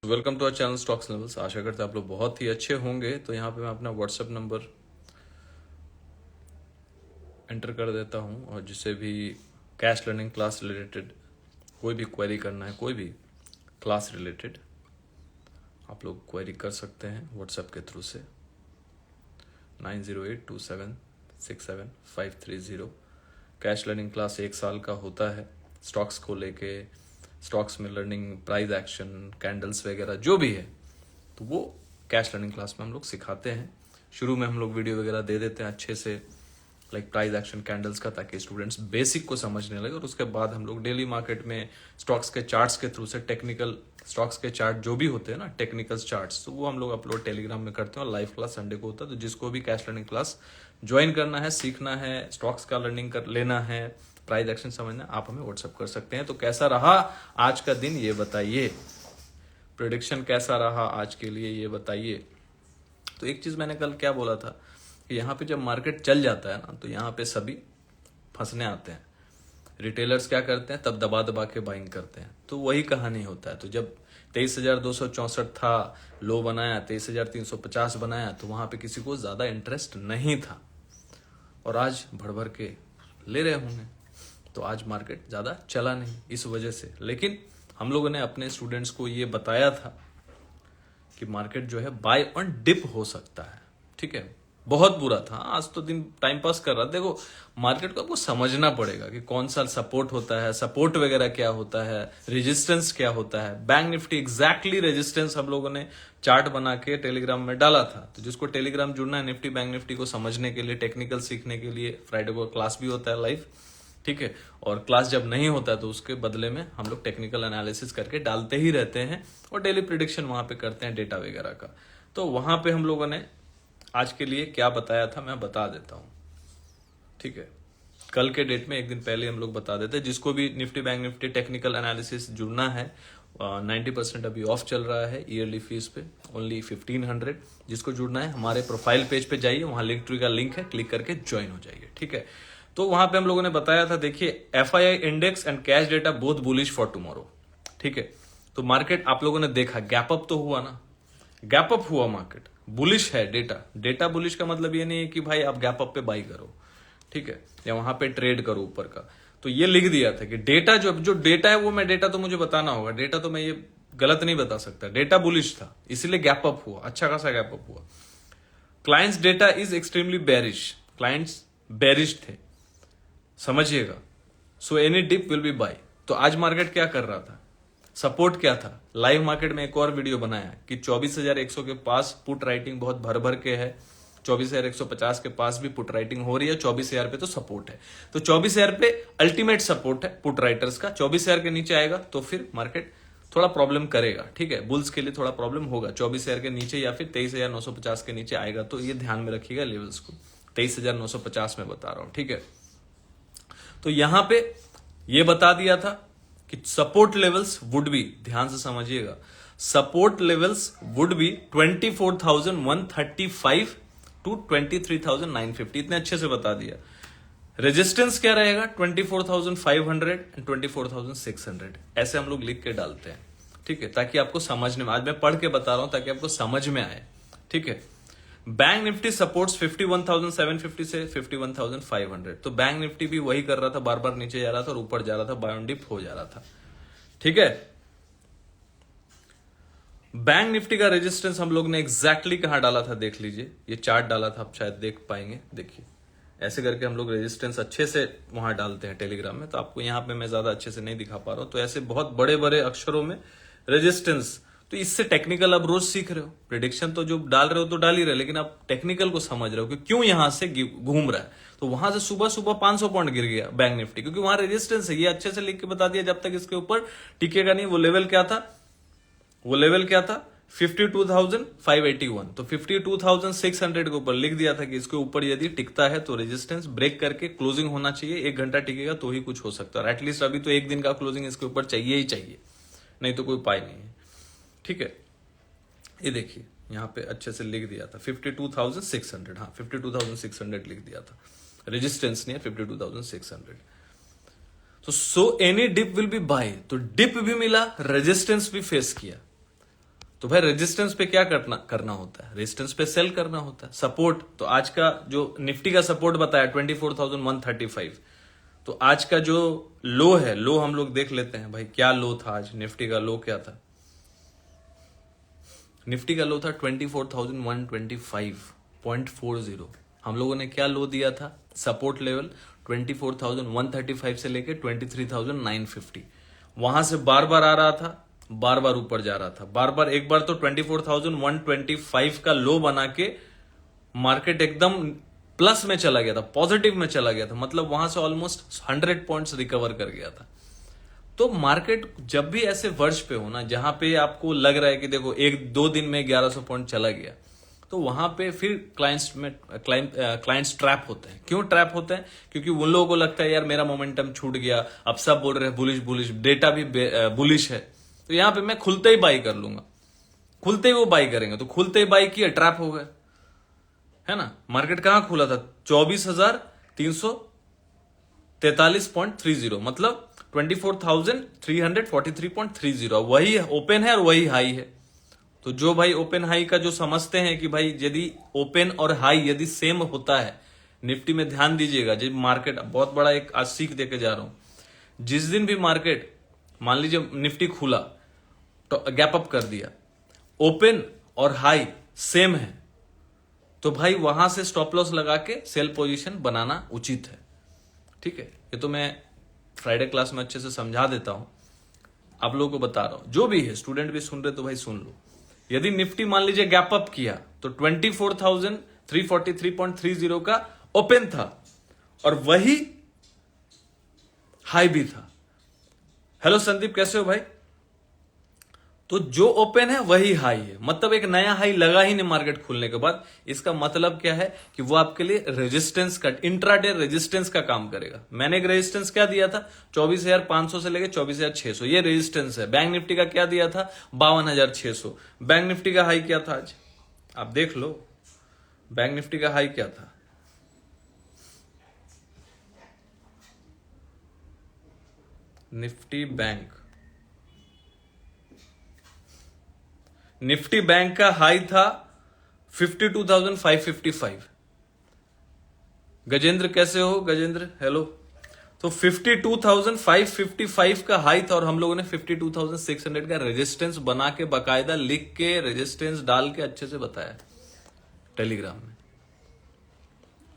Welcome to our channel stocks levels. आशा करते हैं आप लोग बहुत ही अच्छे होंगे। तो यहाँ पे मैं अपना व्हाट्सएप नंबर एंटर कर देता हूँ और जिसे भी कैश लर्निंग क्लास रिलेटेड कोई भी क्वेरी करना है, कोई भी क्लास रिलेटेड आप लोग क्वेरी कर सकते हैं व्हाट्सएप के थ्रू से 9082767530। कैश लर्निंग क्लास 1 साल का होता है। स्टॉक्स को लेके, स्टॉक्स में लर्निंग, प्राइस एक्शन, कैंडल्स वगैरह जो भी है, तो वो कैश लर्निंग क्लास में हम लोग सिखाते हैं। शुरू में हम लोग वीडियो वगैरह दे देते हैं अच्छे से, लाइक प्राइस एक्शन, कैंडल्स का, ताकि स्टूडेंट्स बेसिक को समझने लगे। और उसके बाद हम लोग डेली मार्केट में स्टॉक्स के चार्ट्स के थ्रू से, टेक्निकल स्टॉक्स के चार्ट जो भी होते हैं ना, टेक्निकल चार्ट्स, तो वो हम लोग अपलोड टेलीग्राम में करते हैं। और लाइव क्लास संडे को होता है। तो जिसको भी कैश लर्निंग क्लास ज्वाइन करना है, सीखना है, स्टॉक्स का लर्निंग कर लेना है, प्राइस एक्शन समझना है, आप हमें व्हाट्सअप कर सकते हैं। तो कैसा रहा आज का दिन ये बताइए, प्रेडिक्शन कैसा रहा आज के लिए ये बताइए। तो एक चीज मैंने कल क्या बोला था कि यहाँ पे जब मार्केट चल जाता है ना, तो यहाँ पे सभी फंसने आते हैं। रिटेलर्स क्या करते हैं, तब दबा दबा के बाइंग करते हैं। तो वही कहानी होता है। तो जब 23,264 था, लो बनाया, 23,350 बनाया, तो वहां पे किसी को ज्यादा इंटरेस्ट नहीं था और आज भर भर के ले रहे होंगे। तो आज मार्केट ज्यादा चला नहीं इस वजह से। लेकिन हम लोगों ने अपने स्टूडेंट्स को ये बताया था कि मार्केट जो है बाय ऑन डिप हो सकता है। ठीक है, बहुत बुरा था आज तो दिन, टाइम पास कर रहा। देखो, मार्केट को आपको समझना पड़ेगा कि कौन सा सपोर्ट होता है, सपोर्ट वगैरह क्या होता है, रेजिस्टेंस क्या होता है। बैंक निफ्टी एग्जैक्टली रेजिस्टेंस हम लोगों ने चार्ट बना के टेलीग्राम में डाला था। तो जिसको टेलीग्राम जुड़ना है निफ्टी बैंक निफ्टी को समझने के लिए, टेक्निकल सीखने के लिए, फ्राइडे को क्लास भी होता है लाइव। ठीक है, और क्लास जब नहीं होता है तो उसके बदले में हम लोग टेक्निकल एनालिसिस करके डालते ही रहते हैं और डेली प्रिडिक्शन वहां पे करते हैं डेटा वगैरह का। तो वहां पे हम लोगों ने आज के लिए क्या बताया था मैं बता देता हूं। ठीक है, कल के डेट में एक दिन पहले हम लोग बता देते हैं। जिसको भी Nifty bank Nifty technical analysis जुड़ना है, 90% अभी ऑफ चल रहा है ईयरली फीस पे, ओनली 1500। जिसको जुड़ना है हमारे प्रोफाइल पेज पे जाइए, वहां लिंक ट्री का लिंक है, क्लिक करके ज्वाइन हो जाइए। ठीक है, तो वहां पे हम लोगों ने बताया था, देखिए FII index and cash data both bullish for tomorrow. ठीक है, तो मार्केट आप लोगों ने देखा गैप अप तो हुआ ना, गैप अप हुआ, मार्केट बुलिश है। डेटा बुलिश का मतलब ये नहीं है कि भाई आप गैप अप पे बाई करो, ठीक है, या वहां पे ट्रेड करो ऊपर का। तो ये लिख दिया था कि डेटा जो डेटा है वो, मैं डेटा तो मुझे बताना होगा, डेटा तो मैं ये गलत नहीं बता सकता। डेटा बुलिश था इसलिए गैप अप हुआ, अच्छा खासा गैप अप हुआ। Clients data is extremely bearish, clients bearish थे, समझिएगा। So any dip will be buy. तो आज मार्केट क्या कर रहा था, सपोर्ट क्या था। लाइव मार्केट में एक और वीडियो बनाया कि 24,100 के पास पुट राइटिंग बहुत भर भर के है, 24,150 के पास भी पुट राइटिंग हो रही है, 24,000 पे तो सपोर्ट है। तो 24,000 पे अल्टीमेट सपोर्ट है पुट राइटर्स का। 24,000 के नीचे आएगा तो फिर मार्केट थोड़ा प्रॉब्लम करेगा। ठीक है, बुल्स के लिए थोड़ा प्रॉब्लम होगा। 24,000 के नीचे या फिर 23,950 के नीचे आएगा तो ये ध्यान में रखिएगा लेवल्स को। 23,950 में बता रहा हूं। ठीक है, तो यहां पे ये बता दिया था कि सपोर्ट लेवल्स वुड बी, ध्यान से समझिएगा, support levels would be 24,135 to 23,950, इतने अच्छे से बता दिया। रेजिस्टेंस क्या रहेगा, 24,500 एंड 24,600, ऐसे हम लोग लिख के डालते हैं। ठीक है, ताकि आपको समझने में, आज मैं पढ़ के बता रहा हूं ताकि आपको समझ में आए। ठीक है, बैंक निफ्टी सपोर्ट्स 51,750 से 51,500। तो बैंक निफ्टी भी वही कर रहा था, बार बार नीचे जा रहा था और ऊपर जा रहा था, बाय ऑन डिप हो जा रहा था। ठीक है, बैंक निफ्टी का रेजिस्टेंस हम लोग ने एग्जैक्टली कहां डाला था देख लीजिए, ये चार्ट डाला था, आप शायद देख पाएंगे। देखिए ऐसे करके हम लोग रेजिस्टेंस अच्छे से वहां डालते हैं टेलीग्राम में। तो आपको यहां पे मैं ज्यादा अच्छे से नहीं दिखा पा रहा हूं, तो ऐसे बहुत बड़े बड़े अक्षरों में रेजिस्टेंस। तो इससे टेक्निकल अब रोज सीख रहे हो, प्रिडिक्शन तो जो डाल रहे हो तो डाल ही रहे, लेकिन आप टेक्निकल को समझ रहे हो कि क्यों यहां से घूम रहा है। तो वहां से सुबह सुबह 500 पॉइंट गिर गया बैंक निफ्टी, क्योंकि वहां रेजिस्टेंस है। ये अच्छे से लिख के बता दिया, जब तक इसके ऊपर टिकेगा नहीं। वो लेवल क्या था, वो लेवल क्या था, 52,581। तो 52,600 के ऊपर लिख दिया था कि इसके ऊपर यदि टिकता है तो रेजिस्टेंस ब्रेक करके क्लोजिंग होना चाहिए। 1 घंटा टिकेगा तो ही कुछ हो सकता है। एटलीस्ट अभी तो 1 दिन का क्लोजिंग इसके ऊपर चाहिए ही चाहिए, नहीं तो कोई उपाय नहीं है। ठीक है, ये देखिए यहां पे अच्छे से लिख दिया था 52,600, हाँ 52,600 लिख दिया था, रेजिस्टेंस नहीं है 52,600। तो so any dip will be buy, तो डिप भी मिला, रेजिस्टेंस भी फेस किया। तो भाई रेजिस्टेंस पे क्या करना होता है, रेजिस्टेंस पे सेल करना होता है। सपोर्ट, तो आज का जो निफ्टी का सपोर्ट बताया 24,135, तो आज का जो लो है, लो हम लोग देख लेते हैं भाई, क्या लो था आज निफ्टी का लो क्या था। निफ्टी का लो था 24,125.40। हम लोगों ने क्या लो दिया था, सपोर्ट लेवल 24,135 से लेके 23,950। वहां से बार बार आ रहा था, बार बार ऊपर जा रहा था, बार बार, एक बार तो 24,125 का लो बना के मार्केट एकदम प्लस में चला गया था, पॉजिटिव में चला गया था, मतलब वहां से ऑलमोस्ट 100 पॉइंट्स रिकवर कर गया था। तो मार्केट जब भी ऐसे वर्ष पे हो ना, जहां पे आपको लग रहा है कि देखो एक दो दिन में 1100 पॉइंट चला गया, तो वहां पे फिर क्लाइंट्स ट्रैप होते हैं। क्यों ट्रैप होते हैं? क्योंकि उन लोगों को लगता है यार मेरा मोमेंटम छूट गया, अब सब बोल रहे हैं बुलिश बुलिश, डेटा भी बुलिश है, तो यहां पे मैं खुलते ही बाई कर लूंगा, खुलते ही वो बाई करेंगे, तो खुलते ही बाई किया, ट्रैप हो गए, है ना। मार्केट कहां खुला था? 24,343.30, मतलब 24,343.30, वही ओपन है और वही हाई है। तो जो भाई ओपन हाई का जो समझते हैं कि भाई यदि ओपन और हाई यदि सेम होता है, निफ्टी में ध्यान दीजिएगा, जब मार्केट, बहुत बड़ा एक आज सीख देके जा रहा हूं, जिस दिन भी मार्केट मान लीजिए निफ्टी खुला तो गैप अप कर दिया, ओपन और हाई सेम है, तो भाई वहां से स्टॉप लॉस लगा के सेल पोजीशन बनाना उचित है। ठीक है, ये तो मैं फ्राइडे क्लास में अच्छे से समझा देता हूं, आप लोगों को बता रहा हूं, जो भी है स्टूडेंट भी सुन रहे तो भाई सुन लो। यदि निफ्टी मान लीजिए गैप अप किया तो 24,343.30 का ओपन था और वही हाई भी था। हेलो संदीप, कैसे हो भाई? तो जो ओपन है वही हाई है, मतलब एक नया हाई लगा ही नहीं मार्केट खुलने के बाद। इसका मतलब क्या है कि वो आपके लिए रेजिस्टेंस का, इंट्राडे रेजिस्टेंस का काम करेगा। मैंने एक रेजिस्टेंस क्या दिया था, 24,500 से लेकर 24,600, ये रेजिस्टेंस है। बैंक निफ्टी का क्या दिया था, 52,600। बैंक निफ्टी का हाई क्या था आज, आप देख लो, बैंक निफ्टी का हाई क्या था, निफ्टी बैंक का हाई था 52,555। गजेंद्र कैसे हो? गजेंद्र हेलो। तो 52,555 का हाई था और हम लोगों ने 52,600 का रेजिस्टेंस बना के, बकायदा लिख के, रेजिस्टेंस डाल के अच्छे से बताया टेलीग्राम में।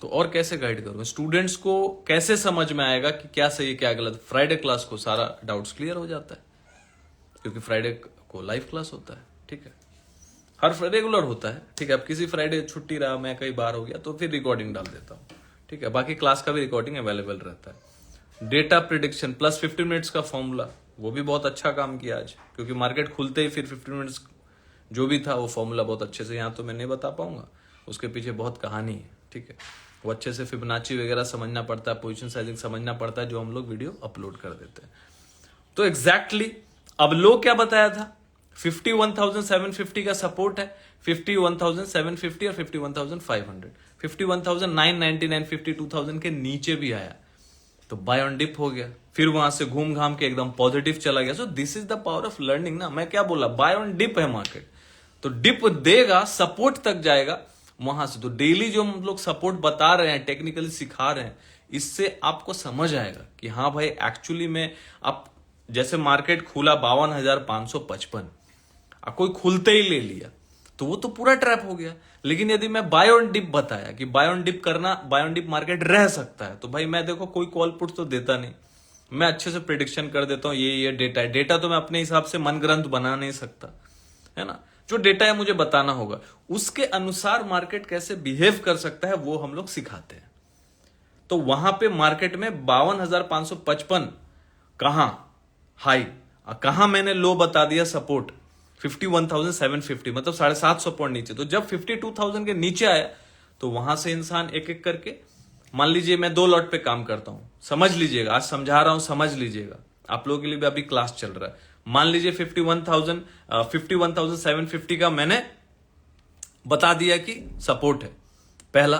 तो और कैसे गाइड करूं स्टूडेंट्स को, कैसे समझ में आएगा कि क्या सही है क्या गलत? फ्राइडे क्लास को सारा डाउट्स क्लियर हो जाता है, क्योंकि फ्राइडे को लाइव क्लास होता है। ठीक है, हर रेगुलर होता है। ठीक है, अब किसी फ्राइडे छुट्टी रहा, मैं कई बार हो गया, तो फिर रिकॉर्डिंग डाल देता हूं। ठीक है, बाकी क्लास का भी रिकॉर्डिंग अवेलेबल रहता है। डेटा प्रिडिक्शन प्लस 15 मिनट्स का फॉर्मूला, वो भी बहुत अच्छा काम किया आज, क्योंकि मार्केट खुलते ही फिर 15 मिनट्स जो भी था वो फॉर्मूला बहुत अच्छे से, यहाँ तो मैं नहीं बता पाऊंगा, उसके पीछे बहुत कहानी है। ठीक है, वो अच्छे से फिबोनाची वगैरह समझना पड़ता है, पोजीशन साइजिंग समझना पड़ता है, जो हम लोग वीडियो अपलोड कर देते हैं। तो एग्जैक्टली अब लो क्या बताया था, 51,750 का सपोर्ट है, 51,750 और 51,500, 51,999, 52,000 के नीचे भी आया तो बाय ऑन डिप हो गया, फिर वहां से घूम घाम के एकदम पॉजिटिव चला गया। So this is the power of learning ना। मैं क्या बोला, बाय ऑन डिप है मार्केट, तो डिप देगा, सपोर्ट तक जाएगा, वहां से। तो डेली जो हम लोग सपोर्ट बता रहे हैं, टेक्निकली सिखा रहे हैं, इससे आपको समझ आएगा कि हाँ भाई एक्चुअली में, आप जैसे मार्केट खुला 52,555, कोई खुलते ही ले लिया तो वो तो पूरा ट्रैप हो गया। लेकिन यदि मैं बाय ऑन डिप बताया कि बाय ऑन डिप करना, बाय ऑन डिप मार्केट रह सकता है, तो भाई मैं देखो कोई कॉल पुट तो देता नहीं, मैं अच्छे से प्रिडिक्शन कर देता हूं, ये डेटा है। डेटा तो मैं अपने हिसाब से मन ग्रंथ बना नहीं सकता, है ना। जो डेटा है मुझे बताना होगा, उसके अनुसार मार्केट कैसे बिहेव कर सकता है वो हम लोग सिखाते हैं। तो वहां पे मार्केट में 52,555 कहां हाई, कहां मैंने लो बता दिया सपोर्ट 51,750, मतलब 750 पॉइंट नीचे। तो जब 52,000 के नीचे आया तो वहां से इंसान एक एक करके, मान लीजिए मैं 2 लॉट पे काम करता हूं, समझ लीजिएगा, आज समझा रहा हूं, समझ लीजिएगा, आप लोगों के लिए भी अभी क्लास चल रहा है। मान लीजिए 51,750 का मैंने बता दिया कि सपोर्ट है पहला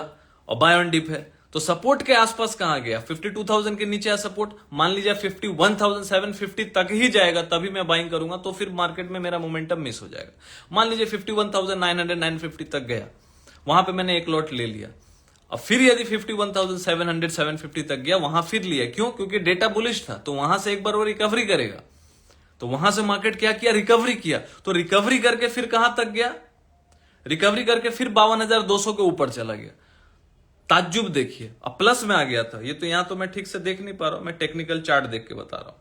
और बाय ऑन डिप है, तो सपोर्ट के आसपास कहां गया, 52,000 के नीचे सपोर्ट, मान लीजिए 51,750 तक ही जाएगा तभी मैं बाइंग करूंगा, तो फिर मार्केट में मेरा मोमेंटम मिस हो जाएगा। मान लीजिए 51,900 950 तक गया, वहां पे मैंने एक लॉट ले लिया, अब फिर यदि 51,700 750 तक गया, वहां फिर लिया, क्यों? क्योंकि डेटा बुलिश था, तो वहां से एक बार वो रिकवरी करेगा। तो वहां से मार्केट क्या किया, रिकवरी किया, तो रिकवरी करके फिर कहां तक गया, रिकवरी करके फिर 52,200 के ऊपर चला गया। ताज्जुब देखिए, अब प्लस में आ गया था, ये तो यहां तो मैं ठीक से देख नहीं पा रहा हूं, मैं टेक्निकल चार्ट देख के बता रहा हूं।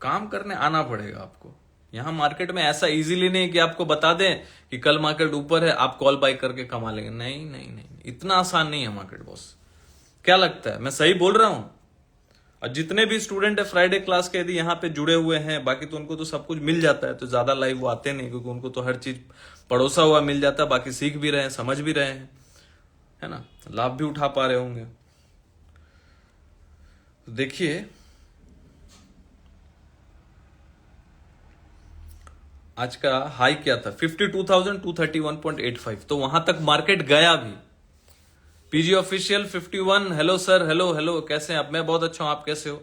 काम करने आना पड़ेगा आपको। यहां मार्केट में ऐसा इजीली नहीं कि आपको बता दें कि कल मार्केट ऊपर है, आप कॉल बाय करके कमा लेंगे। नहीं नहीं नहीं, इतना आसान नहीं है मार्केट बॉस। क्या लगता है मैं सही बोल रहा हूं? और जितने भी स्टूडेंट है फ्राइडे क्लास के यदि यहाँ पे जुड़े हुए हैं, बाकी तो उनको तो सब कुछ मिल जाता है, तो ज्यादा लाइव वो आते नहीं, क्योंकि उनको तो हर चीज पड़ोसा हुआ मिल जाता है, बाकी सीख भी रहे हैं, समझ भी रहे हैं, है ना, लाभ भी उठा पा रहे होंगे। तो देखिए आज का हाई क्या था, 52,231.85, तो वहां तक मार्केट गया भी। PG official 51, hello sir, hello hello, कैसे हैं आप? मैं बहुत अच्छा हूं, आप कैसे हो?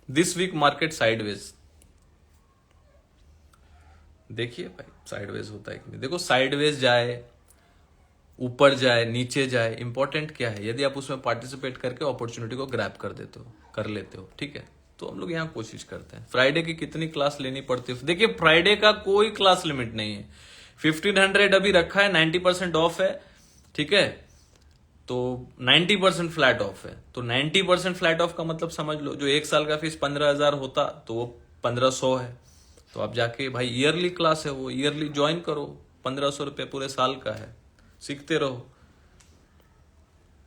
दिस वीक मार्केट साइडवेज, देखिए भाई साइडवेज होता है कि नहीं। देखो साइडवेज जाए, ऊपर जाए, नीचे जाए, इंपॉर्टेंट क्या है, यदि आप उसमें पार्टिसिपेट करके अपॉर्चुनिटी को ग्रैब कर देते हो, कर लेते हो, ठीक है, तो हम लोग यहाँ कोशिश करते हैं। फ्राइडे की कितनी क्लास लेनी पड़ती है? देखिए फ्राइडे का कोई क्लास लिमिट नहीं है, 1500 अभी रखा है, 90% ऑफ है, ठीक है, तो 90% फ्लैट ऑफ है, तो 90% फ्लैट ऑफ का मतलब समझ लो, जो एक साल का फीस 15,000 होता तो वो 1,500 है, तो आप जाके भाई ईयरली क्लास है वो, ईयरली ज्वाइन करो, 1,500 रुपये पूरे साल का है, सीखते रहो।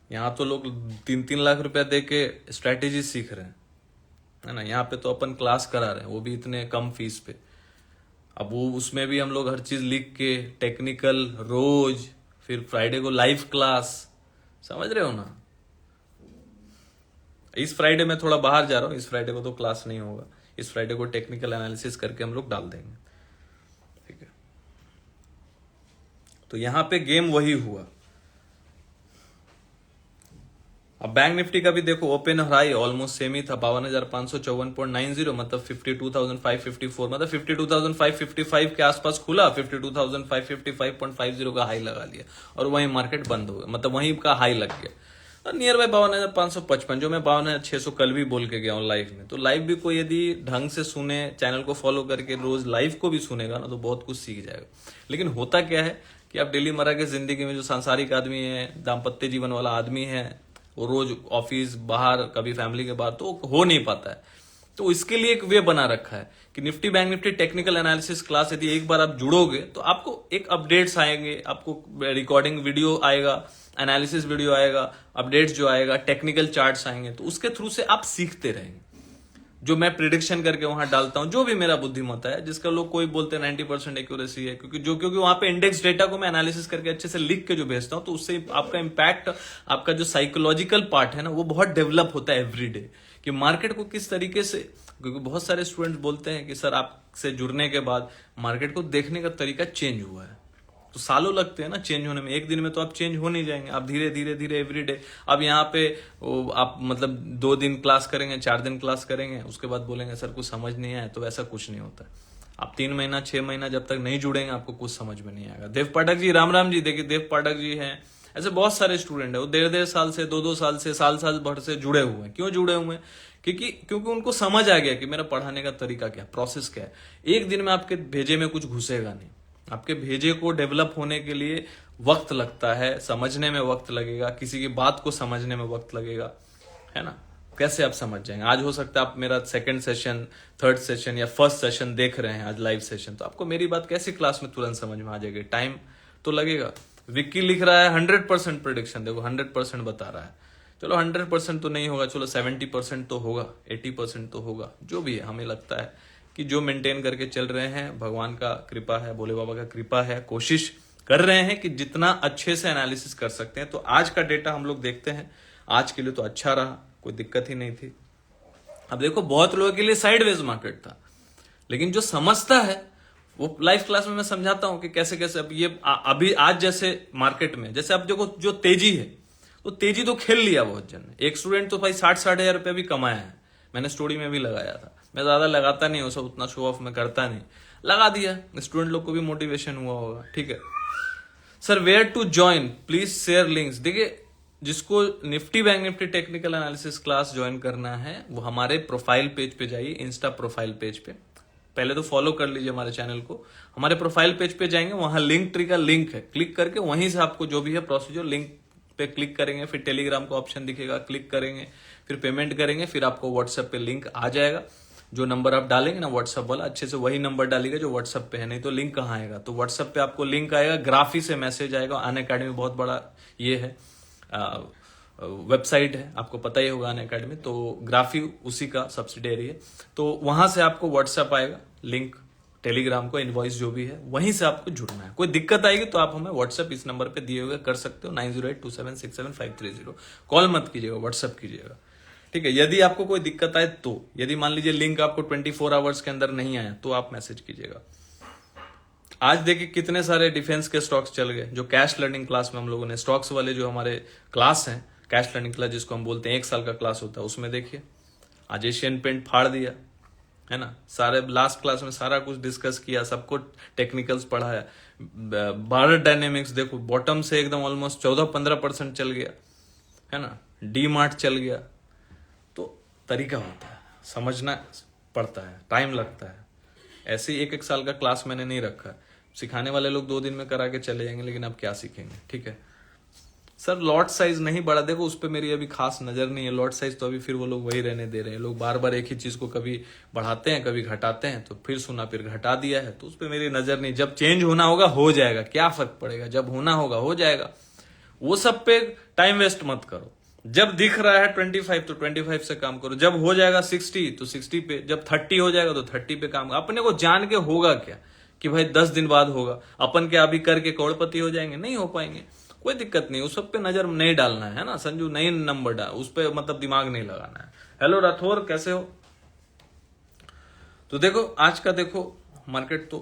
यहाँ तो लोग 3-3 लाख रुपया दे के स्ट्रैटेजी सीख रहे हैं, है ना, यहाँ पे तो अपन क्लास करा रहे हैं, वो भी इतने कम फीस पे। अब वो उसमें भी हम लोग हर चीज लिख के, टेक्निकल रोज, फिर फ्राइडे को लाइव क्लास, समझ रहे हो ना। इस फ्राइडे में थोड़ा बाहर जा रहा हूं, इस फ्राइडे को तो क्लास नहीं होगा, इस फ्राइडे को टेक्निकल एनालिसिस करके हम लोग डाल देंगे, ठीक है। तो यहां पे गेम वही हुआ। अब बैंक निफ्टी का भी देखो, ओपन और हाई ऑलमोस्ट सेम ही था, 52,554.90, मतलब 52,554, मतलब 52,555 के आसपास खुला, 52,555.50 का हाई लगा लिया और वहीं मार्केट बंद हो गया, मतलब वहीं का हाई लग गया। और नियर बाय 52,555, जो मैं 52,600 कल भी बोल के गया हूँ लाइव में। तो लाइव भी कोई यदि ढंग से सुने, चैनल को फॉलो करके रोज लाइव को भी सुनेगा ना, तो बहुत कुछ सीख जाएगा। लेकिन होता क्या है कि आप डेली मर्रा की जिंदगी में जो सांसारिक आदमी है, दाम्पत्य जीवन वाला आदमी है, वो रोज ऑफिस बाहर, कभी फैमिली के बाहर, तो हो नहीं पाता है। तो इसके लिए एक वे बना रखा है कि Nifty bank Nifty technical analysis class यदि एक बार आप जुड़ोगे तो आपको एक अपडेट्स आएंगे, आपको रिकॉर्डिंग वीडियो आएगा, एनालिसिस वीडियो आएगा, अपडेट्स जो आएगा, टेक्निकल चार्ट्स आएंगे, तो उसके थ्रू से आप सीखते रहेंगे। जो मैं प्रिडिक्शन करके वहां डालता हूं, जो भी मेरा बुद्धिमत्ता है, जिसका लोग कोई बोलते हैं 90% एक्यूरेसी है, क्योंकि वहां पे इंडेक्स डेटा को मैं एनालिसिस करके अच्छे से लिख के जो भेजता हूं, तो उससे आपका इंपैक्ट, आपका जो साइकोलॉजिकल पार्ट है ना, वो बहुत डेवलप होता है एवरीडे, कि मार्केट को किस तरीके से, क्योंकि बहुत सारे स्टूडेंट्स बोलते हैं कि सर आपसे जुड़ने के बाद मार्केट को देखने का तरीका चेंज हुआ है। तो सालों लगते हैं ना चेंज होने में, एक दिन में तो आप चेंज हो नहीं जाएंगे, आप धीरे धीरे धीरे एवरीडे। अब यहाँ पे आप मतलब 2 दिन क्लास करेंगे, 4 दिन क्लास करेंगे, उसके बाद बोलेंगे सर कुछ समझ नहीं आया, तो ऐसा कुछ नहीं होता। आप 3 महीना 6 महीना जब तक नहीं जुड़ेंगे, आपको कुछ समझ में नहीं आएगा। देव पाठक जी, राम राम जी। देखिए देव पाठक जी हैं, ऐसे बहुत सारे स्टूडेंट है, वो 1.5 साल से, 2-2 साल से, साल भर से जुड़े हुए हैं। क्यों जुड़े हुए हैं? क्योंकि उनको समझ आ गया कि मेरा पढ़ाने का तरीका क्या, प्रोसेस क्या है। एक दिन में आपके भेजे में कुछ घुसेगा नहीं, आपके भेजे को डेवलप होने के लिए वक्त लगता है, समझने में वक्त लगेगा, किसी की बात को समझने में वक्त लगेगा, है ना। कैसे आप समझ जाएंगे? आज हो सकता है आप मेरा 2nd सेशन, 3rd सेशन या 1st सेशन देख रहे हैं, आज लाइव सेशन, तो आपको मेरी बात कैसी क्लास में तुरंत समझ में आ जाएगी? टाइम तो लगेगा। विक्की लिख रहा है 100% प्रेडिक्शन, देखो 100% बता रहा है, चलो 100% तो नहीं होगा, चलो 70% तो होगा, 80% तो होगा, जो भी है। हमें लगता है कि जो मेंटेन करके चल रहे हैं, भगवान का कृपा है, भोले बाबा का कृपा है, कोशिश कर रहे हैं कि जितना अच्छे से एनालिसिस कर सकते हैं। तो आज का डेटा हम लोग देखते हैं, आज के लिए तो अच्छा रहा, कोई दिक्कत ही नहीं थी। अब देखो बहुत लोगों के लिए साइडवेज मार्केट था, लेकिन जो समझता है वो लाइव क्लास में मैं समझाता हूं कि कैसे कैसे अब ये अभी आज जैसे मार्केट में जैसे अब देखो जो तेजी है, तो तेजी तो खेल लिया बहुत जन ने। एक स्टूडेंट तो भाई 60-60 हजार रुपया भी कमाया है, मैंने स्टोरी में भी लगाया था। मैं ज्यादा लगाता नहीं हूँ, सब उतना शो ऑफ में करता नहीं, लगा दिया, स्टूडेंट लोग को भी मोटिवेशन हुआ होगा। ठीक है sir, where to join please share links. देखिए जिसको Nifty bank Nifty technical analysis class join करना है वो हमारे प्रोफाइल पेज पे जाइए, इंस्टा प्रोफाइल पेज पे पहले तो फॉलो कर लीजिए हमारे चैनल को। हमारे प्रोफाइल पेज पे जाएंगे, वहां लिंक ट्री का लिंक है, क्लिक करके वहीं से आपको जो भी है प्रोसीजर लिंक पे क्लिक करेंगे, फिर टेलीग्राम का ऑप्शन दिखेगा, क्लिक करेंगे, फिर पेमेंट करेंगे, फिर आपको व्हाट्सएप पे लिंक आ जाएगा। जो नंबर आप डालेंगे ना व्हाट्सएप वाला, अच्छे से वही नंबर डालिएगा जो व्हाट्सएप पे है, नहीं तो लिंक कहाँ आएगा। तो व्हाट्सएप पे आपको लिंक आएगा, ग्राफी से मैसेज आएगा। अनअकैडमी बहुत बड़ा ये है वेबसाइट है, आपको पता ही होगा अनअकैडमी, तो ग्राफी उसी का सब्सिडियरी है। तो वहां से आपको व्हाट्सएप आएगा लिंक, टेलीग्राम को इनवॉइस जो भी है वहीं से आपको जुड़ना है। कोई दिक्कत आएगी तो आप हमें व्हाट्सएप इस नंबर पे दिए हुए कर सकते हो, 9082767530। कॉल मत कीजिएगा, व्हाट्सएप कीजिएगा। ठीक है, यदि आपको कोई दिक्कत आए तो, यदि मान लीजिए लिंक आपको 24 आवर्स के अंदर नहीं आया तो आप मैसेज कीजिएगा। आज देखिए कितने सारे डिफेंस के स्टॉक्स चल गए, जो कैश लर्निंग क्लास में हम लोगों ने स्टॉक्स वाले जो हमारे क्लास हैं, कैश लर्निंग क्लास जिसको हम बोलते हैं 1 साल का क्लास होता है, उसमें देखिए आज एशियन पेंट फाड़ दिया है ना। सारे लास्ट क्लास में सारा कुछ डिस्कस किया, सबको टेक्निकल्स पढ़ाया। भारत डायनेमिक्स देखो बॉटम से एकदम ऑलमोस्ट 14-15% चल गया है ना। डी मार्ट चल गया। तो तरीका होता है, समझना पड़ता है, टाइम लगता है। ऐसे ही 1-1 साल का क्लास मैंने नहीं रखा। सिखाने वाले लोग 2 दिन में करा के चले जाएंगे, लेकिन आप क्या सीखेंगे। ठीक है सर, लॉट साइज नहीं बढ़ा, देखो उस पर मेरी अभी खास नजर नहीं है। लॉट साइज तो अभी फिर वो लोग वही रहने दे रहे हैं। लोग बार बार एक ही चीज को कभी बढ़ाते हैं कभी घटाते हैं, तो फिर सुना फिर घटा दिया है, तो उस पर मेरी नजर नहीं। जब चेंज होना होगा हो जाएगा, क्या फर्क पड़ेगा, जब होना होगा हो जाएगा। वो सब पे टाइम वेस्ट मत करो। जब दिख रहा है 25 तो 25 से काम करो, जब हो जाएगा 60 तो 60 पे, जब 30 हो जाएगा तो 30 पे काम। अपने को जान के होगा क्या कि भाई 10 दिन बाद होगा, अपन क्या अभी करके करोड़पति हो जाएंगे, नहीं हो पाएंगे। कोई दिक्कत नहीं, उस सब पे नजर नहीं डालना है ना संजू, नई नंबर डाल, उस पे मतलब दिमाग नहीं लगाना है। हेलो राठौर, कैसे हो। तो देखो आज का देखो मार्केट तो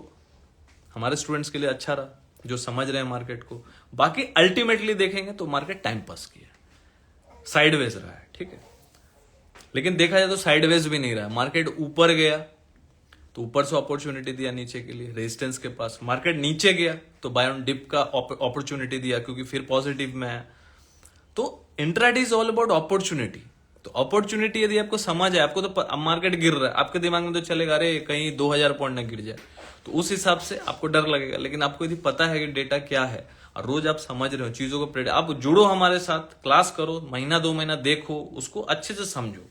हमारे स्टूडेंट्स के लिए अच्छा रहा, जो समझ रहे हैं मार्केट को। बाकी अल्टीमेटली देखेंगे तो मार्केट टाइम पास किया, साइडवेज रहा है। ठीक है, लेकिन देखा जाए तो साइडवेज भी नहीं रहा। मार्केट ऊपर गया तो ऊपर से अपॉर्चुनिटी दिया नीचे के लिए, रेजिस्टेंस के पास। मार्केट नीचे गया तो बाय ऑन डिप का अपॉर्चुनिटी दिया, क्योंकि फिर पॉजिटिव में है। तो intraday is all about opportunity. तो अपॉर्चुनिटी यदि आपको समझ है, आपको तो अब मार्केट गिर रहा है, आपके दिमाग में तो चलेगा अरे कहीं 2000 पॉइंट ना गिर जाए, तो उस हिसाब से आपको डर लगेगा। लेकिन आपको यदि पता है कि डेटा क्या है और रोज आप समझ रहे हो चीजों को, आप जुड़ो हमारे साथ, क्लास करो, महीना 2 महीना देखो, उसको अच्छे से समझो,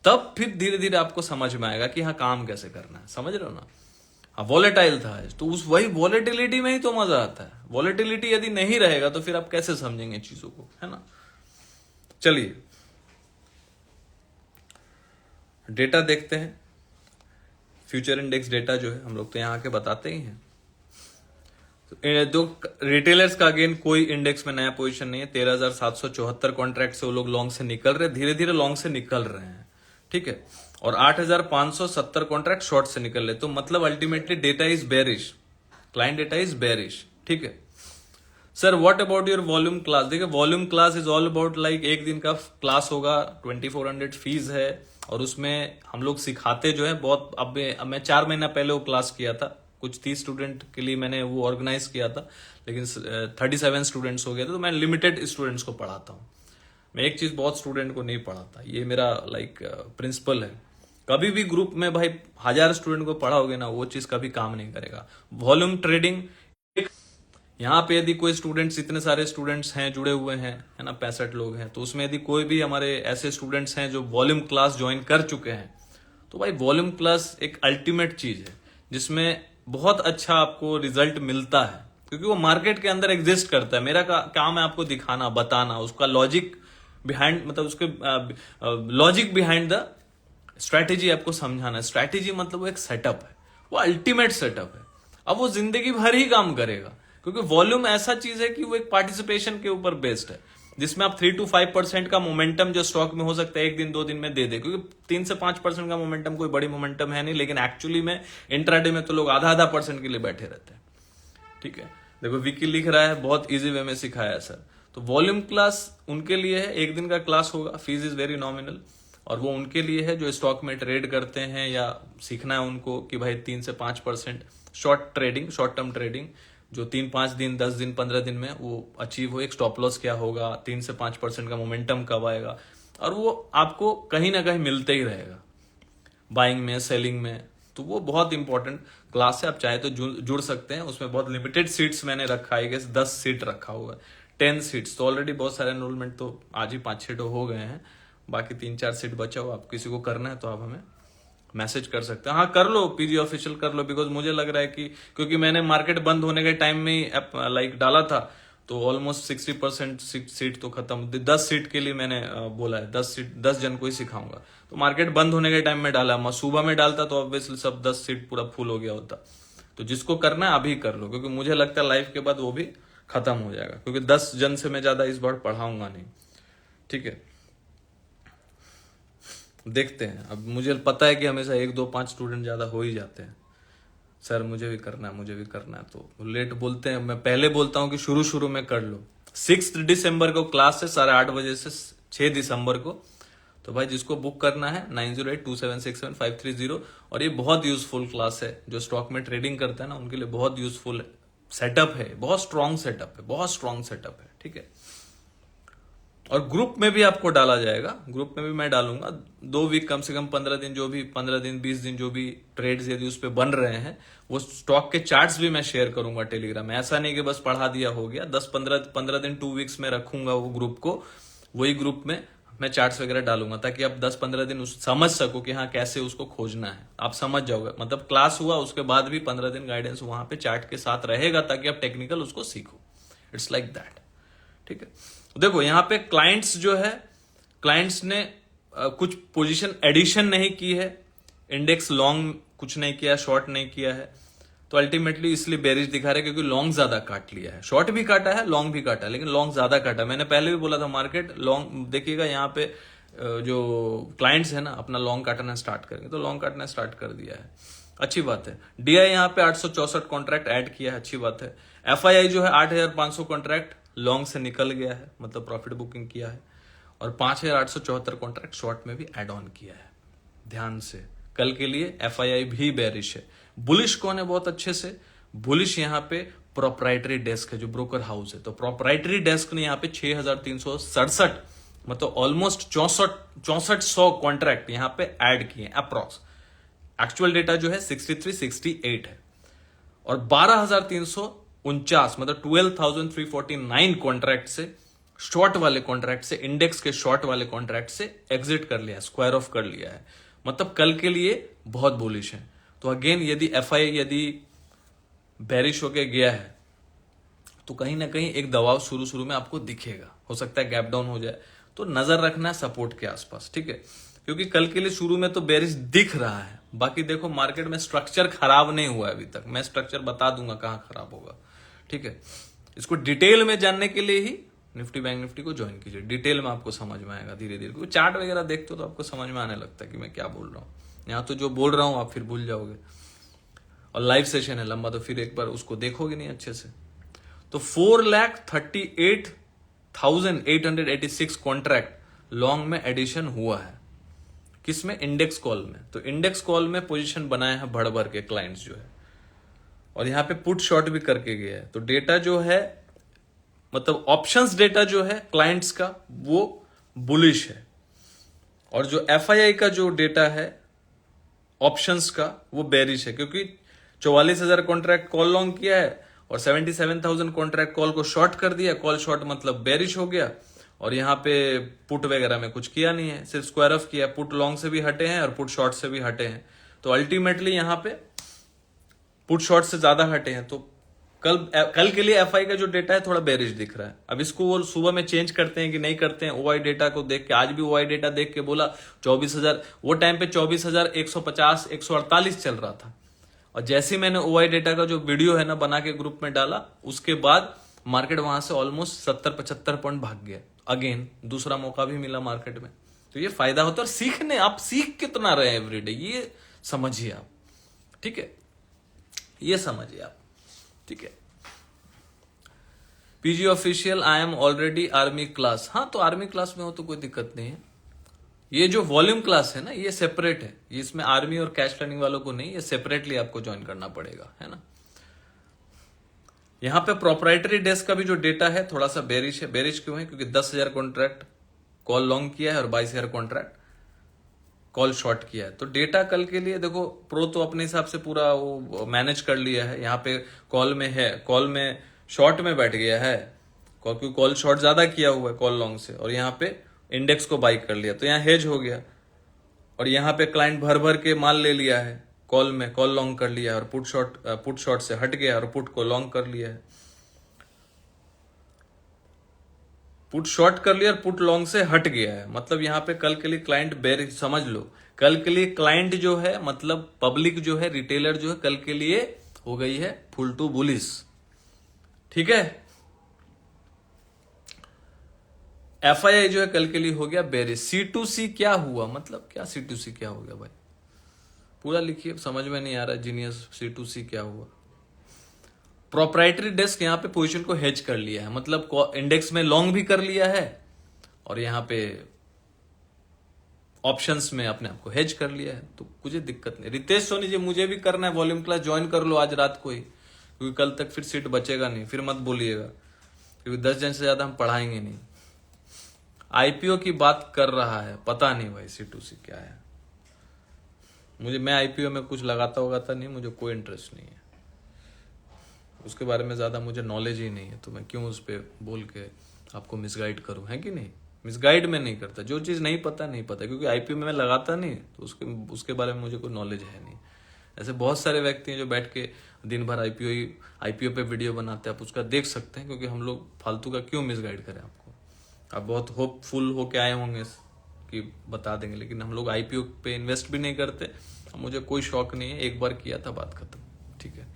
तब फिर धीरे धीरे आपको समझ में आएगा कि हाँ काम कैसे करना है। समझ रहे हो ना। हाँ वॉलेटाइल था तो उस वही वॉलेटिलिटी में ही तो मजा आता है। वॉलेटिलिटी यदि नहीं रहेगा तो फिर आप कैसे समझेंगे चीजों को, है ना। चलिए डेटा देखते हैं। फ्यूचर इंडेक्स डेटा जो है हम लोग तो यहाँ आके बताते ही हैं। तो रिटेलर्स का अगेन कोई इंडेक्स में नया पोजीशन नहीं है। 13,774 कॉन्ट्रैक्ट से वो लोग लॉन्ग से निकल रहे, धीरे धीरे लॉन्ग से निकल रहे हैं। ठीक है, और 8,570 कॉन्ट्रैक्ट शॉर्ट से निकल रहे, तो मतलब ultimately data is bearish, client data is bearish. ठीक है sir, what about your volume class. देखिए volume class is all about like एक दिन का क्लास होगा, 2400 फीस है, और उसमें हम लोग सिखाते जो है बहुत। अब मैं 4 महीना पहले वो क्लास किया था, कुछ 30 स्टूडेंट के लिए मैंने वो ऑर्गेनाइज किया था, लेकिन 37 स्टूडेंट्स हो गए थे, तो मैं लिमिटेड स्टूडेंट्स को पढ़ाता हूँ। मैं एक चीज बहुत स्टूडेंट को नहीं पढ़ाता, ये मेरा लाइक प्रिंसिपल है। कभी भी ग्रुप में भाई 1000 स्टूडेंट को पढ़ाओगे ना, वो चीज कभी काम नहीं करेगा। वॉल्यूम ट्रेडिंग, यहाँ पे यदि कोई स्टूडेंट्स, इतने सारे स्टूडेंट्स हैं जुड़े हुए हैं, है ना, 65 लोग हैं, तो उसमें यदि कोई भी हमारे ऐसे स्टूडेंट्स हैं जो वॉल्यूम क्लास ज्वाइन कर चुके हैं, तो भाई वॉल्यूम क्लास एक अल्टीमेट चीज है जिसमें बहुत अच्छा आपको रिजल्ट मिलता है, क्योंकि वो मार्केट के अंदर एग्जिस्ट करता है। मेरा काम है आपको दिखाना, बताना, उसका लॉजिक बिहाइंड, मतलब उसके लॉजिक बिहाइंड द स्ट्रैटेजी आपको समझाना है। स्ट्रैटेजी मतलब वो एक सेटअप है, वो अल्टीमेट सेटअप है। अब वो जिंदगी भर ही काम करेगा, क्योंकि वॉल्यूम ऐसा चीज है कि वो एक पार्टिसिपेशन के ऊपर बेस्ड है। जिसमें आप 3 to 5% का मोमेंटम जो स्टॉक में हो सकता है 1 दिन 2 दिन में दे दे, क्योंकि 3 से 5% का मोमेंटम कोई बड़ी मोमेंटम है नहीं, लेकिन एक्चुअली में इंट्राडे में तो लोग आधा परसेंट के लिए बैठे रहते हैं। ठीक है, देखो विकी लिख रहा है बहुत इजी वे में सिखाया है सर। तो वॉल्यूम क्लास उनके लिए है, 1 दिन का क्लास होगा, फीस इज वेरी नॉमिनल, और वो उनके लिए है जो स्टॉक में ट्रेड करते हैं या सीखना है उनको कि भाई 3 से 5% short trading, short term trading, जो 3-5 दिन 10 दिन 15 दिन में वो अचीव हो। एक स्टॉप लॉस क्या होगा, 3 से 5% का मोमेंटम कब आएगा, और वो आपको कहीं ना कहीं मिलते ही रहेगा बाइंग में सेलिंग में। तो वो बहुत इंपॉर्टेंट क्लास है, आप चाहे तो जुड़ सकते हैं। उसमें बहुत लिमिटेड सीट्स मैंने रखा है, 10 सीट रखा हुआ है, 10 सीट्स। तो ऑलरेडी बहुत सारे एनरोलमेंट तो आज ही 5-6 हो गए हैं, बाकी 3-4 सीट बचा हुआ। आप किसी को करना है तो आप हमें मैसेज कर सकते हैं। हाँ कर लो, पीजी ऑफिशियल कर लो, बिकॉज मुझे लग रहा है कि क्योंकि मैंने मार्केट बंद होने के टाइम में ही लाइक डाला था, तो ऑलमोस्ट 60% सीट तो खत्म। 10 सीट के लिए मैंने बोला है, 10 जन को ही सिखाऊंगा। तो मार्केट बंद होने के टाइम में डाला, मैं सुबह में डालता तो ऑब्वियसली सब 10 सीट पूरा फुल हो गया होता। तो जिसको करना है अभी कर लो, क्योंकि मुझे लगता है लाइफ के बाद वो भी खत्म हो जाएगा, क्योंकि 10 जन से मैं ज्यादा इस बार पढ़ाऊंगा नहीं। ठीक है, देखते हैं। अब मुझे पता है कि हमेशा 1-2-5 स्टूडेंट ज्यादा हो ही जाते हैं, सर मुझे भी करना है, मुझे भी करना है, तो लेट बोलते हैं। मैं पहले बोलता हूं कि शुरू में कर लो। 6 दिसंबर को क्लास है, 8:30 बजे से 6 दिसंबर को। तो भाई जिसको बुक करना है 9082767530, और ये बहुत यूजफुल क्लास है। जो स्टॉक में ट्रेडिंग करता है ना उनके लिए बहुत यूजफुल सेटअप है, बहुत स्ट्रॉन्ग सेटअप है, बहुत स्ट्रॉन्ग सेटअप है। ठीक है, और ग्रुप में भी आपको डाला जाएगा, ग्रुप में भी मैं डालूंगा 2 वीक, कम से कम 15 दिन, जो भी 15 दिन 20 दिन जो भी ट्रेड्स यदि उस पर बन रहे हैं, वो स्टॉक के चार्ट्स भी मैं शेयर करूंगा टेलीग्राम में। ऐसा नहीं कि बस पढ़ा दिया हो गया, 10-15 दिन 2 वीक्स में रखूंगा वो ग्रुप को, वही ग्रुप में मैं चार्ट्स वगैरह डालूंगा, ताकि आप 10-15 दिन समझ सको कि हाँ कैसे उसको खोजना है। आप समझ जाओगे, मतलब क्लास हुआ उसके बाद भी 15 दिन गाइडेंस वहां पे चार्ट के साथ रहेगा, ताकि आप टेक्निकल उसको सीखो। It's like that. ठीक है, देखो यहाँ पे क्लाइंट्स जो है, क्लाइंट्स ने कुछ पोजीशन एडिशन नहीं की है, इंडेक्स लॉन्ग कुछ नहीं किया, शॉर्ट नहीं किया है, तो अल्टीमेटली इसलिए बेरिश दिखा रहे हैं, क्योंकि लॉन्ग ज्यादा काट लिया है। शॉर्ट भी काटा है, लॉन्ग भी काटा है, लेकिन लॉन्ग ज्यादा काटा। मैंने पहले भी बोला था मार्केट लॉन्ग, देखिएगा यहाँ पे जो क्लाइंट्स है ना अपना लॉन्ग काटना स्टार्ट करेंगे, तो लॉन्ग काटना स्टार्ट कर दिया है, अच्छी बात है। डीआई यहाँ पे 864 कॉन्ट्रैक्ट ऐड किया है, अच्छी बात है। एफआईआई जो है 8500 कॉन्ट्रैक्ट लॉन्ग से निकल गया है, मतलब प्रॉफिट बुकिंग किया है, और 5874 कॉन्ट्रैक्ट शॉर्ट में भी एड ऑन किया है। ध्यान से, कल के लिए एफआईआई भी बेरिश है। बुलिश कौन है बहुत अच्छे से, बुलिश यहाँ पे प्रोप्राइटरी डेस्क है, जो ब्रोकर हाउस है। तो प्रोप्राइटरी डेस्क ने यहाँ पे 6367, मतलब ऑलमोस्ट 6400 कॉन्ट्रैक्ट यहाँ पे ऐड किए अप्रॉक्स। एक्चुअल डेटा जो है 6368 है, और 12349, मतलब 12349 कॉन्ट्रैक्ट से, शॉर्ट वाले कॉन्ट्रैक्ट से, इंडेक्स के शॉर्ट वाले कॉन्ट्रैक्ट से एग्जिट कर लिया है, स्क्वायर ऑफ कर लिया है, मतलब कल के लिए बहुत बुलिश है। तो अगेन यदि एफआई यदि बेरिश होके गया है, तो कहीं ना कहीं एक दबाव शुरू में आपको दिखेगा, हो सकता है गैप डाउन हो जाए, तो नजर रखना है सपोर्ट के आसपास। ठीक है, क्योंकि कल के लिए शुरू में तो बेरिश दिख रहा है। बाकी देखो मार्केट में स्ट्रक्चर खराब नहीं हुआ है अभी तक, मैं स्ट्रक्चर बता दूंगा कहां खराब होगा। ठीक है, इसको डिटेल में जानने के लिए ही निफ्टी बैंक निफ्टी को ज्वाइन कीजिए, डिटेल में आपको समझ में आएगा धीरे धीरे, क्योंकि चार्ट वगैरह देखते हो तो आपको समझ में आने लगता है कि मैं क्या बोल रहा हूँ। यहाँ तो जो बोल रहा हूँ आप फिर भूल जाओगे, और लाइव सेशन है लंबा, तो फिर एक बार उसको देखोगे नहीं अच्छे से। तो 4,38,886 कॉन्ट्रैक्ट लॉन्ग में एडिशन हुआ है, किसमें, इंडेक्स कॉल में। तो इंडेक्स कॉल में पोजीशन बनाए हैं भर भर के क्लाइंट्स जो है, और यहाँ पे पुट शॉर्ट भी करके गया है। तो डेटा जो है, मतलब ऑप्शंस डेटा जो है क्लाइंट्स का, वो बुलिश है, और जो एफआईआई का जो डेटा है ऑप्शंस का, वो बेरिश है, क्योंकि 44,000 कॉन्ट्रैक्ट कॉल लॉन्ग किया है, और 77,000 कॉन्ट्रैक्ट कॉल को शॉर्ट कर दिया। कॉल शॉर्ट मतलब बेरिश हो गया, और यहाँ पे पुट वगैरह में कुछ किया नहीं है, सिर्फ स्क्वायर ऑफ किया। पुट लॉन्ग से भी हटे हैं और पुट शॉर्ट से भी हटे हैं, तो अल्टीमेटली यहाँ पे पुट शॉर्ट से ज्यादा हटे हैं। तो कल के लिए एफआई का जो डेटा है थोड़ा बेरिश दिख रहा है। अब इसको वो सुबह में चेंज करते हैं कि नहीं करते हैं, ओआई डेटा को देख के। आज भी ओआई डेटा देख के बोला 24,000, वो टाइम पे 24,150 148 चल रहा था, और जैसे ही मैंने ओआई डेटा का जो वीडियो है ना बना के ग्रुप में डाला, उसके बाद मार्केट वहां से ऑलमोस्ट 70-75 पॉइंट भाग गया। अगेन दूसरा मौका भी मिला मार्केट में। तो ये फायदा होता है। और सीखने, आप सीख कितना रहे हैं एवरीडे, ये समझिए आप, ठीक है, ये समझिए आप, ठीक है। PG official, I am already army class. हाँ, तो आर्मी क्लास में हो तो कोई दिक्कत नहीं है। ये जो वॉल्यूम क्लास है ना, ये सेपरेट है, ये इसमें आर्मी और कैश लर्निंग वालों को नहीं, ये सेपरेटली आपको ज्वाइन करना पड़ेगा, है ना। यहां पे प्रोप्राइटरी डेस्क का भी जो डेटा है थोड़ा सा बेरिश है। बेरिश क्यों है? क्योंकि 10,000 कॉन्ट्रैक्ट कॉल लॉन्ग किया है और 22,000 कॉन्ट्रैक्ट कॉल शॉर्ट किया है। तो डेटा कल के लिए देखो, प्रो तो अपने हिसाब से पूरा वो मैनेज कर लिया है। यहाँ पे कॉल में है, कॉल में शॉर्ट में बैठ गया है, क्योंकि कॉल शॉर्ट ज्यादा किया हुआ है कॉल लॉन्ग से, और यहाँ पे इंडेक्स को बाई कर लिया, तो यहाँ हेज हो गया। और यहाँ पे क्लाइंट भर भर के माल ले लिया है, कॉल में कॉल लॉन्ग कर लिया है, और पुट शॉर्ट से हट गया और पुट को लॉन्ग कर लिया है। पुट शॉर्ट कर लिया और पुट लॉन्ग से हट गया है, मतलब यहाँ पे कल के लिए क्लाइंट बेर, समझ लो, कल के लिए क्लाइंट जो है, मतलब पब्लिक जो है, रिटेलर जो है, कल के लिए हो गई है फुल टू बुलिश, ठीक है। एफआईआई जो है कल के लिए हो गया बेरिश। C2C क्या हुआ, मतलब क्या C2C क्या हो गया भाई, पूरा लिखिए, समझ में नहीं आ रहा जीनियस, C2C क्या हुआ। प्रोप्राइटरी डेस्क यहाँ पे पोजीशन को हेज कर लिया है, मतलब इंडेक्स में लॉन्ग भी कर लिया है और यहाँ पे ऑप्शंस में अपने आप को हेज कर लिया है, तो मुझे दिक्कत नहीं। रितेश सोनी जी, मुझे भी करना है वॉल्यूम क्लास, ज्वाइन कर लो आज रात को ही, क्योंकि कल तक फिर सीट बचेगा नहीं, फिर मत बोलिएगा, क्योंकि 10 जन से ज्यादा हम पढ़ाएंगे नहीं। आईपीओ की बात कर रहा है, पता नहीं भाई C2C क्या है, मैं आईपीओ में कुछ लगाता होगा नहीं, मुझे कोई इंटरेस्ट नहीं है, उसके बारे में ज्यादा मुझे नॉलेज ही नहीं है, तो मैं क्यों उस पर बोल के आपको मिसगाइड करूं, है कि नहीं। मिसगाइड में नहीं करता, जो चीज नहीं पता नहीं पता, क्योंकि आईपीओ में मैं लगाता नहीं, तो उसके बारे में मुझे कोई नॉलेज है नहीं। ऐसे बहुत सारे व्यक्ति हैं जो बैठ के दिन भर आईपीओ पे वीडियो बनाते हैं, आप उसका देख सकते हैं, क्योंकि हम लोग फालतू का क्यों मिसगाइड करें आपको। आप बहुत होपफुल होके आए होंगे कि बता देंगे, लेकिन हम लोग आईपीओ पे इन्वेस्ट भी नहीं करते, मुझे कोई शौक नहीं है, एक बार किया था, बात खत्म, ठीक है।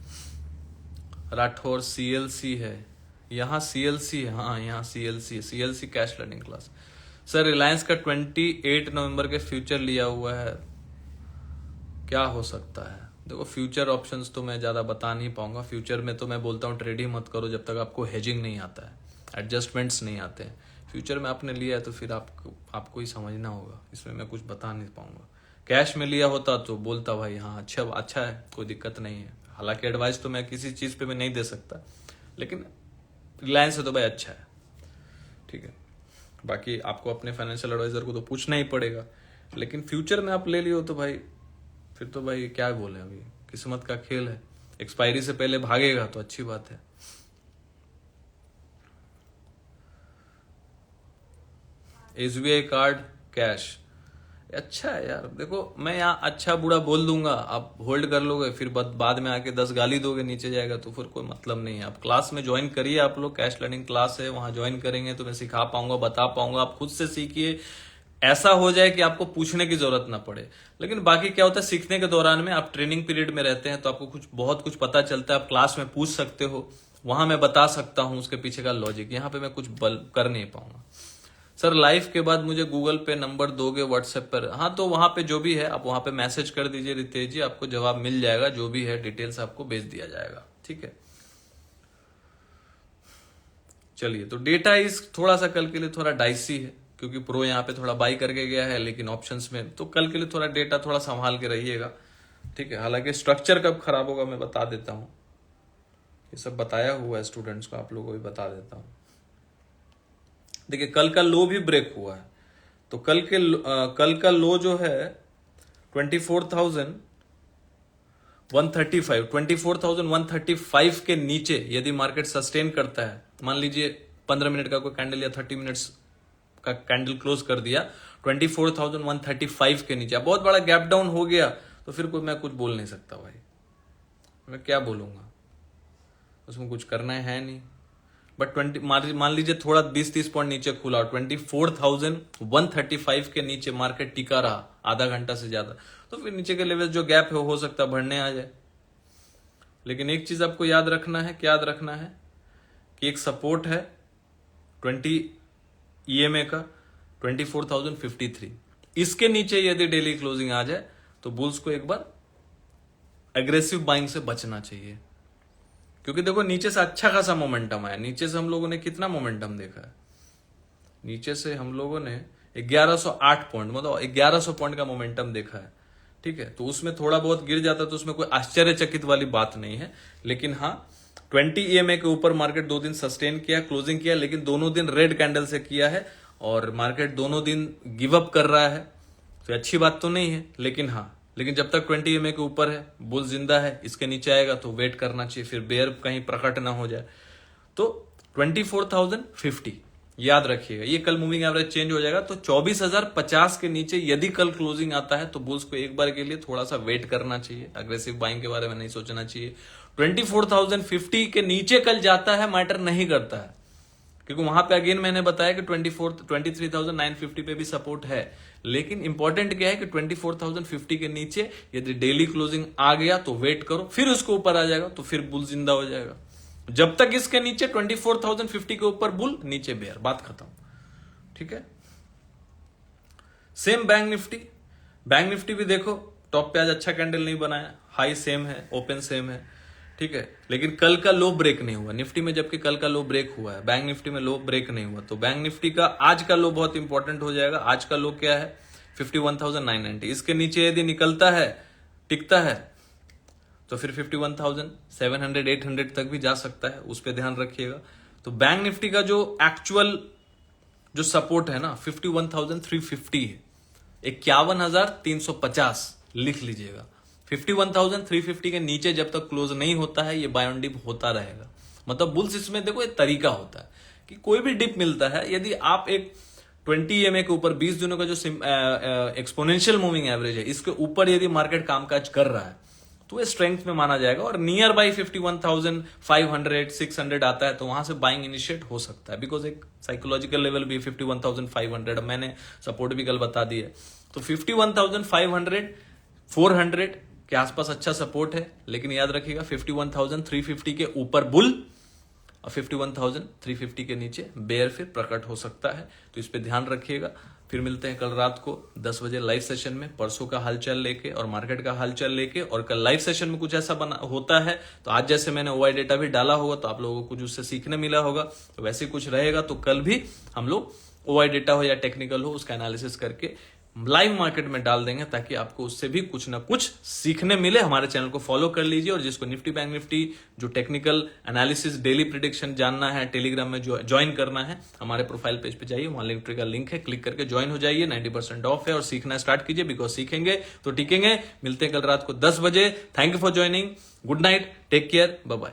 राठौर CLC है, यहाँ CLC है, हाँ यहाँ CLC है, CLC cash learning class. Sir Reliance का 28 नवंबर के फ्यूचर लिया हुआ है, क्या हो सकता है। देखो फ्यूचर ऑप्शंस तो मैं ज्यादा बता नहीं पाऊंगा, फ्यूचर में तो मैं बोलता हूँ ट्रेड ही मत करो जब तक आपको हेजिंग नहीं आता है, एडजस्टमेंट्स नहीं आते हैं। फ्यूचर में आपने लिया है तो फिर आपको ही समझना होगा, इसमें मैं कुछ बता नहीं पाऊंगा। कैश में लिया होता तो बोलता भाई हाँ अच्छा है, कोई दिक्कत नहीं है। हालांकि एडवाइस तो मैं किसी चीज पे मैं नहीं दे सकता, लेकिन रिलायंस है तो भाई अच्छा है, ठीक है। बाकी आपको अपने फाइनेंशियल एडवाइजर को तो पूछना ही पड़ेगा, लेकिन फ्यूचर में आप ले लियो तो भाई फिर तो भाई क्या बोले, अभी किस्मत का खेल है, एक्सपायरी से पहले भागेगा तो अच्छी बात है। SBI कार्ड कैश अच्छा है यार। देखो मैं यहाँ अच्छा बुरा बोल दूंगा, आप होल्ड कर लोगे, फिर बाद में आके 10 गाली दोगे, नीचे जाएगा, तो फिर कोई मतलब नहीं है। आप क्लास में ज्वाइन करिए, आप लोग कैश लर्निंग क्लास है, वहां ज्वाइन करेंगे तो मैं सिखा पाऊंगा, बता पाऊंगा, आप खुद से सीखिए, ऐसा हो जाए कि आपको पूछने की जरूरत ना पड़े। लेकिन बाकी क्या होता है, सीखने के दौरान में आप ट्रेनिंग पीरियड में रहते हैं तो आपको बहुत कुछ पता चलता है, आप क्लास में पूछ सकते हो, वहां मैं बता सकता हूं उसके पीछे का लॉजिक, यहाँ पे मैं कुछ कर नहीं पाऊंगा। सर लाइफ के बाद मुझे गूगल पे नंबर दोगे व्हाट्सएप पर, हाँ तो वहां पे जो भी है आप वहां पे मैसेज कर दीजिए रितेश जी, आपको जवाब मिल जाएगा, जो भी है डिटेल्स आपको भेज दिया जाएगा, ठीक है। चलिए, तो डेटा इस थोड़ा सा कल के लिए थोड़ा डाइसी है, क्योंकि प्रो यहाँ पे थोड़ा बाई करके गया है, लेकिन ऑप्शंस में तो कल के लिए थोड़ा डेटा थोड़ा संभाल के रहिएगा, ठीक है। हालांकि स्ट्रक्चर कब खराब होगा मैं बता देता हूं, ये सब बताया हुआ है स्टूडेंट्स को, आप लोगों को भी बता देता हूं। देखिए कल का लो भी ब्रेक हुआ है, तो कल का लो जो है 24,135 के नीचे यदि मार्केट सस्टेन करता है, मान लीजिए 15 मिनट का कोई कैंडल या 30 मिनट्स का कैंडल क्लोज कर दिया 24,135 के नीचे, बहुत बड़ा गैप डाउन हो गया, तो फिर कोई मैं कुछ बोल नहीं सकता भाई, मैं क्या बोलूंगा, उसमें कुछ करना है नहीं। बट मान लीजिए थोड़ा 20-30 पॉइंट नीचे खुला, 24,135 के नीचे मार्केट टिका रहा आधा घंटा से ज्यादा, तो फिर नीचे के लेवल जो गैप है हो सकता है बढ़ने आ जाए। लेकिन एक चीज आपको याद रखना है, क्या याद रखना है कि एक सपोर्ट है 20 EMA का 24,053, इसके नीचे यदि डेली क्लोजिंग आ जाए तो बुल्स को एक बार एग्रेसिव बाइंग से बचना चाहिए, क्योंकि देखो नीचे से अच्छा खासा मोमेंटम आया। नीचे से हम लोगों ने कितना मोमेंटम देखा है, नीचे से हम लोगों ने 1108 पॉइंट, मतलब 1100 पॉइंट का मोमेंटम देखा है, ठीक है। तो उसमें थोड़ा बहुत गिर जाता तो उसमें कोई आश्चर्यचकित वाली बात नहीं है, लेकिन हाँ 20 EMA के ऊपर मार्केट 2 दिन सस्टेन किया, क्लोजिंग किया, लेकिन दोनों दिन रेड कैंडल से किया है और मार्केट दोनों दिन गिव अप कर रहा है, तो अच्छी बात तो नहीं है। लेकिन जब तक 20 EMA के ऊपर है, बुल जिंदा है, इसके नीचे आएगा तो वेट करना चाहिए, फिर बेयर कहीं प्रकट ना हो जाए। तो 24,050 याद रखिएगा, ये कल मूविंग एवरेज चेंज हो जाएगा तो 24,050 के नीचे यदि कल क्लोजिंग आता है तो बुल्स को एक बार के लिए थोड़ा सा वेट करना चाहिए, अग्रेसिव बाइंग के बारे में नहीं सोचना चाहिए। 24,050 के नीचे कल जाता है मैटर नहीं करता है, क्योंकि वहां पे अगेन मैंने बताया कि 23,950 पे भी सपोर्ट है, लेकिन इंपॉर्टेंट क्या है कि 24,050 के नीचे यदि डेली क्लोजिंग आ गया तो वेट करो, फिर उसके ऊपर आ जाएगा तो फिर बुल जिंदा हो जाएगा। जब तक इसके नीचे 24,050 के ऊपर बुल, नीचे बेयर, बात खत्म, ठीक है। सेम बैंक निफ्टी भी देखो टॉप पे आज अच्छा कैंडल नहीं बनाया, हाई सेम है, ओपन सेम है, ठीक है, लेकिन कल का लो ब्रेक नहीं हुआ निफ्टी में, जबकि कल का लो ब्रेक हुआ है, बैंक निफ्टी में लो ब्रेक नहीं हुआ। तो बैंक निफ्टी का आज का लो बहुत इंपॉर्टेंट हो जाएगा। आज का लो क्या है 51,990, इसके नीचे यदि निकलता है, टिकता है, तो फिर 51,700 800 तक भी जा सकता है, उस पर ध्यान रखिएगा। तो बैंक निफ्टी का जो एक्चुअल जो सपोर्ट है ना 51,350 है, 51,350 लिख लीजिएगा। 51,350 के नीचे जब तक क्लोज नहीं होता है ये बाय ऑन डिप होता रहेगा। मतलब बुल्स इसमें देखो एक तरीका होता है कि कोई भी डिप मिलता है, यदि आप एक 20 EMA के ऊपर 20 दिनों का जो एक्सपोनेंशियल मूविंग एवरेज है, इसके ऊपर यदि मार्केट कामकाज कर रहा है तो ये स्ट्रेंथ में माना जाएगा, और नियर बाई 51,500 600 आता है तो वहां से बाइंग इनिशिएट हो सकता है, बिकॉज एक साइकोलॉजिकल लेवल भी 51,500, मैंने सपोर्ट भी कल बता दी है। तो 51,500 400 के आसपास अच्छा सपोर्ट है, लेकिन याद रखिएगा 51,350 के ऊपर बुल और 51,350 के नीचे बेयर फिर प्रकट हो सकता है, तो इस पे ध्यान रखिएगा। फिर मिलते हैं कल रात को 10 बजे लाइव सेशन में, परसों का हालचाल लेके और मार्केट का हालचाल लेके। और कल लाइव सेशन में कुछ ऐसा होता है तो आज जैसे मैंने OI डेटा भी डाला होगा तो आप लोगों को कुछ उससे सीखने मिला होगा, तो वैसे कुछ रहेगा तो कल भी हम लोग OI डेटा हो या टेक्निकल हो उसका एनालिसिस करके लाइव मार्केट में डाल देंगे, ताकि आपको उससे भी कुछ ना कुछ सीखने मिले। हमारे चैनल को फॉलो कर लीजिए, और जिसको निफ्टी बैंक निफ्टी जो टेक्निकल एनालिसिस डेली प्रेडिक्शन जानना है, टेलीग्राम में जो ज्वाइन करना है, हमारे प्रोफाइल पेज पे जाइए, वहां लिंक ट्री का लिंक है, क्लिक करके ज्वाइन हो जाइए। 90% ऑफ है और सीखना स्टार्ट कीजिए, बिकॉज सीखेंगे तो टिकेंगे। मिलते हैं कल रात को 10 बजे। Thank you for joining, good night, take care, bye bye.